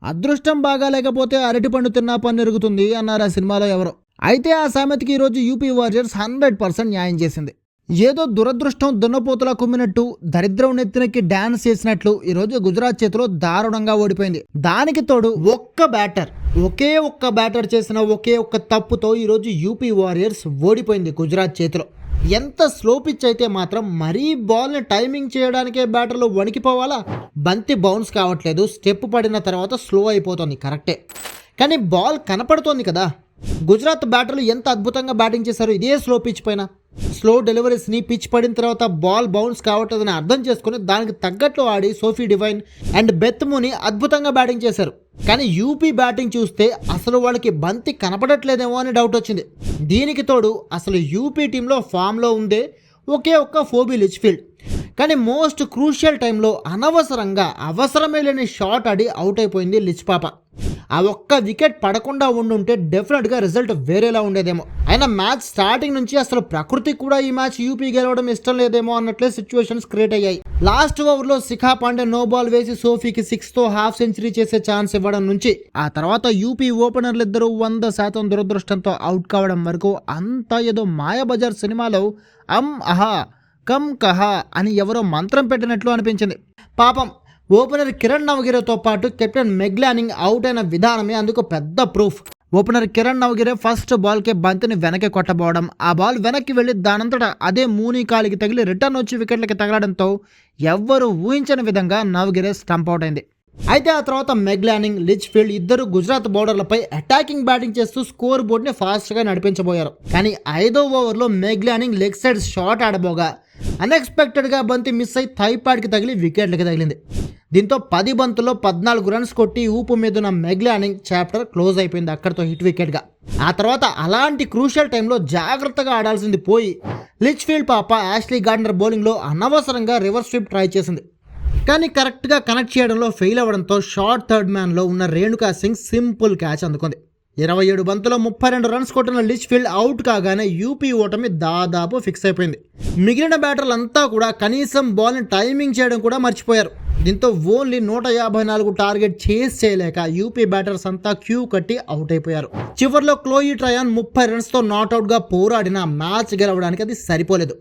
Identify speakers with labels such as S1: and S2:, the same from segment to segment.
S1: అదృష్టం బాగా లేకపోతే అరటిపండు తిన్నా పన్నెరుగుతుంది అన్నారు ఆ సినిమాలో ఎవరో. అయితే ఆ సామెతకి ఈరోజు యూపీ వారియర్స్ 100% న్యాయం చేసింది. ఏదో దురదృష్టం దున్నపోతులా కుమ్మినట్టు, దరిద్రం నెత్తినెక్కి డాన్స్ చేసినట్లు ఈరోజు గుజరాత్ చేతిలో దారుణంగా ఓడిపోయింది. దానికి తోడు ఒకే ఒక్క బ్యాటర్ చేసిన ఒకే ఒక్క తప్పుతో ఈరోజు యూపీ వారియర్స్ ఓడిపోయింది గుజరాత్ చేతిలో. ఎంత స్లో పిచ్ అయితే మాత్రం మరీ బాల్ని టైమింగ్ చేయడానికే బ్యాటర్లు వణికిపోవాలా? బంతి బౌన్స్ కావట్లేదు, స్టెప్ పడిన తర్వాత స్లో అయిపోతుంది, కరెక్టే. కానీ బాల్ కనపడుతోంది కదా. గుజరాత్ బ్యాటర్లు ఎంత అద్భుతంగా బ్యాటింగ్ చేశారు ఇదే స్లో పిచ్ పైన. స్లో డెలివరీస్ని పిచ్ పడిన తర్వాత బాల్ బౌన్స్ కావట్లేదని అర్థం చేసుకుని దానికి తగ్గట్లు ఆడి సోఫీ డివైన్ అండ్ బెత్ మూని అద్భుతంగా బ్యాటింగ్ చేశారు. కానీ యూపీ బ్యాటింగ్ చూస్తే అసలు వాళ్ళకి బంతి కనపడట్లేదేమో అని డౌట్ వచ్చింది. దీనికి తోడు అసలు యూపీ టీంలో ఫామ్లో ఉందే ఒకే ఒక్క ఫోబీ లిచ్ఫీల్డ్. కానీ మోస్ట్ క్రూషియల్ టైంలో అనవసరంగా అవసరమే లేని షాట్ ఆడి అవుట్ అయిపోయింది లిచ్ పాప. ఆ ఒక్క వికెట్ పడకుండా ఉండుంటే డెఫినెట్గా రిజల్ట్ వేరేలా ఉండేదేమో. అయినా మ్యాచ్ స్టార్టింగ్ నుంచి అసలు ప్రకృతి కూడా ఈ మ్యాచ్ యూపీ గెలవడం ఇష్టం లేదేమో అన్నట్లే సిచ్యువేషన్స్ క్రియేట్ అయ్యాయి. లాస్ట్ ఓవర్లో శిఖా పాండే నో బాల్ వేసి సోఫీకి 6తో హాఫ్ సెంచరీ చేసే ఛాన్స్ ఇవ్వడం నుంచి ఆ తర్వాత యూపీ ఓపెనర్లు ఇద్దరు 100% దురదృష్టంతో అవుట్ కావడం వరకు అంతా ఏదో మాయాబజార్ సినిమాలో అహా కమ్ కహా అని ఎవరో మంత్రం పెట్టినట్లు అనిపించింది. పాపం ఓపెనర్ కిరణ్ నవగిరేతో పాటు కెప్టెన్ మెగ్లానింగ్ అవుట్ అయిన విధానమే అందుకు పెద్ద ప్రూఫ్. ఓపెనర్ కిరణ్ నవగిరే ఫస్ట్ బాల్కే బంతిని వెనక్కి కొట్టబోవడం, ఆ బాల్ వెనక్కి వెళ్ళి దానంతటా అదే మూనీ కాలికి తగిలి రిటర్న్ వచ్చి వికెట్లకి తగలడంతో ఎవ్వరూ ఊహించని విధంగా నవగిరే స్టంప్ అవుట్ అయింది. అయితే ఆ తర్వాత మెగ్లానింగ్, లిచ్ఫీల్డ్ ఇద్దరు గుజరాత్ బౌలర్లపై అటాకింగ్ బ్యాటింగ్ చేస్తూ స్కోర్ బోర్డ్ని ఫాస్ట్గా నడిపించబోయారు. కానీ 5వ ఓవర్లో మెగ్లానింగ్ లెగ్ సైడ్ షాట్ ఆడబోగా అన్ఎక్స్పెక్టెడ్గా బంతి మిస్ అయి థై ప్యాడ్కి తగిలి వికెట్లకి తగిలింది. దీంతో 10 బంతుల్లో 14 రన్స్ కొట్టి ఊపు మీదున్న మెగ్లానింగ్ చాప్టర్ క్లోజ్ అయిపోయింది అక్కడితో హిట్ వికెట్గా. ఆ తర్వాత అలాంటి క్రూషియల్ టైంలో జాగ్రత్తగా ఆడాల్సింది పోయి లిచ్ఫీల్డ్ పాప యాష్లీ గార్డనర్ బౌలింగ్లో అనవసరంగా రివర్స్ స్వీప్ ట్రై చేసింది. కానీ కరెక్ట్గా కనెక్ట్ చేయడంలో ఫెయిల్ అవ్వడంతో షార్ట్ థర్డ్ మ్యాన్లో ఉన్న రేణుకా సింగ్ సింపుల్ క్యాచ్ అందుకుంది. 27 బంతుల్లో 32 రన్స్ కొట్టిన లిచ్ఫీల్డ్ అవుట్ కాగానే యూపీ ఓటమి దాదాపు ఫిక్స్ అయిపోయింది. మిగిలిన బ్యాటర్లంతా కూడా కనీసం బాల్ని టైమింగ్ చేయడం కూడా మర్చిపోయారు. దీంతో ఓన్లీ 154 టార్గెట్ చేస్ చేయలేక యూపీ బ్యాటర్స్ అంతా క్యూ కట్టి అవుట్ అయిపోయారు. చివరిలో క్లోయి ట్రయాన్ 30 రన్స్తో నాట్అవుట్గా పోరాడిన మ్యాచ్ గెలవడానికి అది సరిపోలేదు.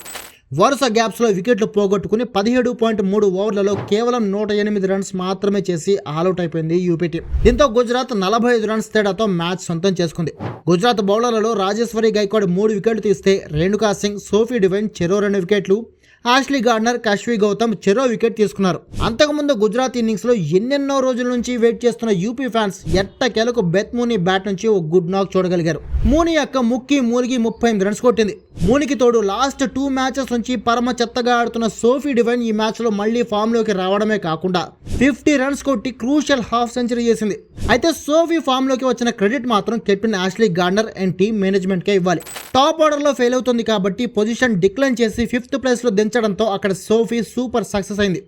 S1: వరుస గ్యాప్స్లో వికెట్లు పోగొట్టుకుని 17.3 ఓవర్లలో కేవలం 108 రన్స్ మాత్రమే చేసి ఆల్అౌట్ అయిపోయింది యూపీ టీం. దీంతో గుజరాత్ 45 రన్స్ తేడాతో మ్యాచ్ సొంతం చేసుకుంది. గుజరాత్ బౌలర్లలో రాజేశ్వరి గైక్వాడ్ 3 వికెట్లు తీస్తే రేణుకా సింగ్, సోఫీ డివైన్ చెరో 2 వికెట్లు, యాష్లీ గార్డనర్, కశ్వి గౌతమ్ చెరో వికెట్ తీసుకున్నారు. అంతకుముందు గుజరాత్ ఇన్నింగ్స్లో ఎన్నెన్నో రోజుల నుంచి వెయిట్ చేస్తున్న యూపీ ఫ్యాన్స్ ఎట్టకేలకు బెత్ మూనీ బ్యాట్ నుంచి ఒక గుడ్ నాక్ చూడగలిగారు. మూనీ యొక్క ముక్కి మూలిగి 38 రన్స్ కొట్టింది. మూనికి తోడు లాస్ట్ 2 మ్యాచెస్ నుంచి పరమ చెత్తగా ఆడుతున్న సోఫీ డివైన్ ఈ మ్యాచ్లో మళ్ళీ ఫామ్లోకి రావడమే కాకుండా 50 రన్స్ కొట్టి క్రూషియల్ హాఫ్ సెంచరీ చేసింది. అయితే సోఫీ ఫామ్లోకి వచ్చిన క్రెడిట్ మాత్రం captain Ashleigh Gardner and team మేనేజ్మెంట్కే ఇవ్వాలి. టాప్ ఆర్డర్లో ఫెయిల్ అవుతుంది కాబట్టి పొజిషన్ డిక్లైన్ చేసి 5th ప్లేస్లో దించడంతో అక్కడ సోఫీ సూపర్ సక్సెస్ అయింది.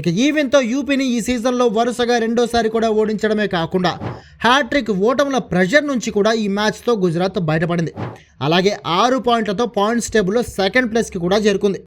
S1: ఇక ఈవెంట్తో యూపీని ఈ సీజన్లో వరుసగా రెండోసారి కూడా ఓడించడమే కాకుండా హ్యాట్రిక్ ఓటముల ప్రెషర్ నుంచి కూడా ఈ మ్యాచ్తో గుజరాత్ బయటపడింది. అలాగే 6 పాయింట్లతో పాయింట్స్ టేబుల్లో 2nd ప్లేస్కి కూడా చేరుకుంది.